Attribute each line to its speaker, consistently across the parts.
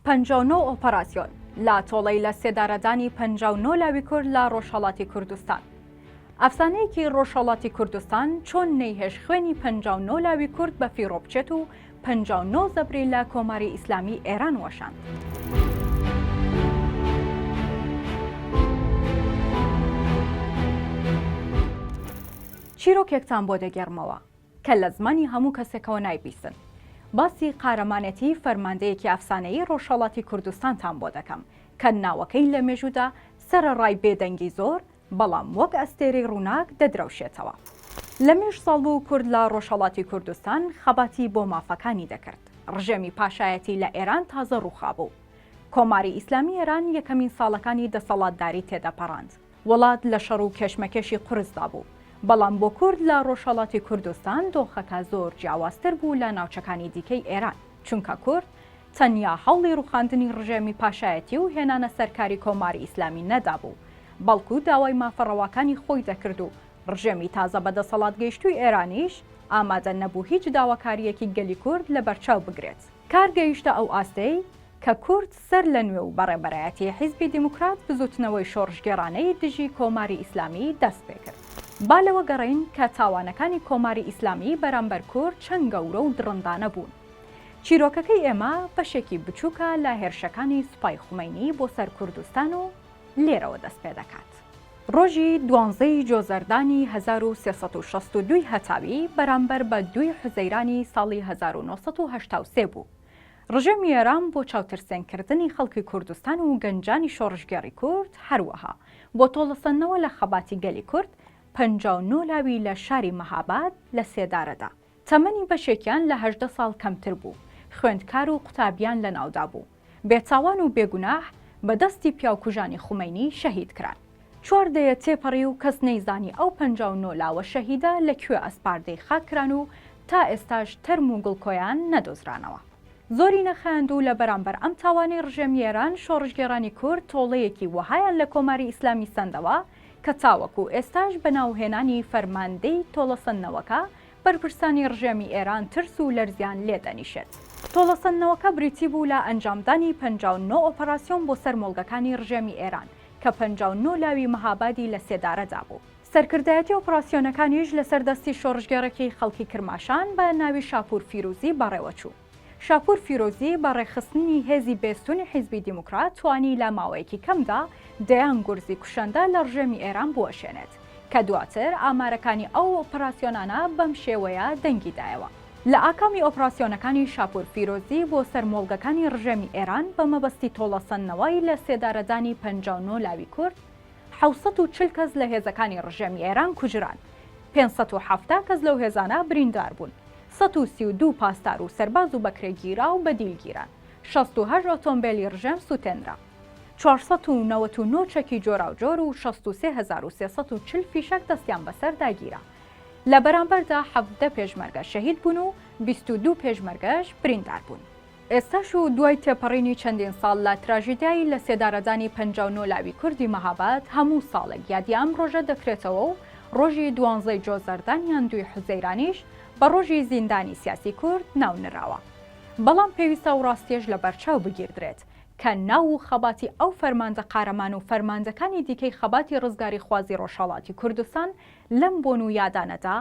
Speaker 1: 59 ئۆپەراسیۆن لە تۆڵەی لە سێدارەدانی 59 لاوی کورد لە ڕۆژهەڵاتی کوردستان. ئەفسانەیەکی ڕۆژهەڵاتی کوردستان چۆن نەیهێش خوێنی 59 لاوی کورد بە فیڕۆ بچێت و 59 زەبری لە کۆماری ئیسلامی ئێران وەشاند. چیرۆکێکتان بۆ دەگەڕمەوە کە لە زمانی هەموو کەسێکەوە نایبیستن. باسی قارەمانەتی فەرماندەیەکی ئەفسانەیی ڕۆژهەڵاتی کوردستانتان بۆ دەکەم کە ناوەکەی لە مێژوودا سەرەڕای بێدەنگی زۆر بەڵام وەک ئەستێرەی ڕووناک دەدرەوشێتەوە. لە مێژ ساڵ بوو کورد لە ڕۆژهەڵاتی کوردستان خەباتی بۆ مافەکانی دەکرد. ڕژێمی پاشایەتی لە ئێران تازە ڕووخابوو. کۆماری ئیسلامی ئێران یەکەمین ساڵەکانی دەسەڵاتداری تێدەپەڕاند. وڵات لە شەڕ و کێشمەکێشی قورسدا بوو. بەڵام بۆ کورد لە ڕۆژهەڵاتی کوردستان دۆخەکە زۆر جیاوازتر بوو لە ناوچەکانی دیکەی ئێران، چونکە کورد تەنیا هەوڵی ڕوخاندنی ڕژێمی پاشایەتی و هێنانە سەرکاری کۆماری ئیسلامی نەدابوو، بەڵکو داوای مافەڕەوەکانی خۆی دەکرد و ڕژێمی تازە بەدەسەڵات گەیشتووی ئێرانیش ئامادە نەبوو هیچ داواکاریەکی گەلی کورد لە بەرچاو بگرێت. کار گەیشتە ئەو ئاستەی کە کورد سەر لە نوێ و بەڕێبەرایەتی حیزبی دیموکرات بزوتنەوەی شۆڕژگێڕانەی دژی کۆماری ئیسلامی دەست پێ کرد. با لەوە گەڕین کە تاوانەکانی کۆماری ئیسلامی بەرامبەر کورد چەند گەورە و درڕندانە بوون. چیرۆکەکەی ئێمە بەشێکی بچووکە لە هێرشەکانی سوپای خومەینی بۆ سەر کوردستان و لێرەوە دەست پێ دەکات. ڕۆژی 12 جۆزەردانی 1362 هەتاوی بەرامبەر بە 2 حوزەیرانی ساڵی 1983 بوو. ڕژێمی ئێران بۆ چاوترسێنکردنی خەڵکی کوردستان و گەنجانی شۆڕژگێڕی کورد هەروەها بۆ تۆڵەسەندنەوە لە خەباتی گەلی کورد 59 لاوی لە شاری مەهاباد لە سێدارەدا. تەمەنی بەشێکیان لە 18 ساڵ کەمتر بوو. خوێندکار و قوتابیان لە ناودا بوو. بێتاوان و بێگوناح بەدەستی پیاوکوژانی خومەینی شەهید کران. چواردەیە تێپەڕی و کەس نەیزانی ئەو 59 لاوە شەهیدە لەکوێ ئەسپاردەی خاکران و تا ئێستاش تەرم و گڵکۆیان نەدۆزرانەوە. زۆری نەخەیاند و لە بەرامبەر ئەم تاوانی ڕژێمی ئێران شۆڕژگێڕانی کورد تۆڵەیەکی وەهایان لە کۆماری ئیسلامی سەندەوە کە تاوەکو ئێستاش بەناوهێنانی فەرماندەی تۆڵەسەندنەوەکە بەرپرسانی ڕژێمی ئێران ترس و لەرزیان لێدەنیشێت. تۆڵەسەندنەوەکە بریتی بوو لە ئەنجامدانی 59 ئۆپەراسیۆن بۆ سەر مۆڵگەکانی ڕژێمی ئێران کە 59 لاوی مەهابادی لە سێدارەدا بوو. سەرکردایەتی ئۆپەراسیۆنەکانیش لەسەر دەستی شۆڕژگێڕێکی خەڵکی کرماشان بە ناوی شاپور فیرۆزی بەڕێوەچوو. شاپور فیرۆزی بە ڕێخستنی هێزی بێستونی حیزبی دیموکرات توانی لە ماوەیەکی کەمدا دەیان گورزی کوشەندە لە ڕژێمی ئێران بوەشێنێت کە دواتر ئامارەکانی ئەو ئۆپەراسیۆنانە بەم شێوەیە دەنگیدایەوە. لە ئاکامی ئۆپەراسیۆنەکانی شاپور فیرۆزی بۆ سەرمۆڵگەکانی ڕژێمی ئێران بە مەبەستی تۆڵەسەندنەوەی لە سێدارەدانی 59 لاوی کورد 740 کەس لە هێزەکانی ڕژێمی ئێران کوژران، 570 کەس لەو هێزانە بریندار بوون، 132 پاسدار و سەرباز و بەکرێگیرا و بەدیلگیران، 68 ئۆتۆمبیلی ڕژێم سوتێنرا، 499 چەکی جۆراوجۆر و 63340 فیشەک دەستیان بەسەر داگیرە. لە بەرامبەردا 17 پێشمەرگە شەهید بوون و 22 پێشمەرگەش بریندار بوون. ئێستاش و دوای تێپەڕینی چەندین ساڵ لە تراژیدیای لە سێدارەدانی 59 لاوی کوردی مەهاباد هەموو ساڵێک یادی ئەم ڕۆژە دەکرێتەوە و ڕۆژی 12 جۆزەردانیان 2 حوزەیرانیش بە ڕۆژی زیندانی سیاسی کورد ناونراوە. بەڵام پێویستە و ڕاستیەش لە بەرچاو بگیردرێت کە ناو و خەباتی ئەو فەرماندە قارەمان و فەرماندەکانی دیکەی خەباتی ڕزگاری خوازی ڕۆژهەڵاتی کوردستان لەم بۆن و یادانەدا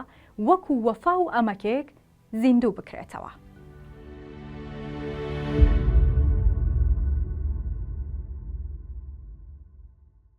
Speaker 1: وەکو وەفا و ئەمەکێک زیندوو بکرێتەوە.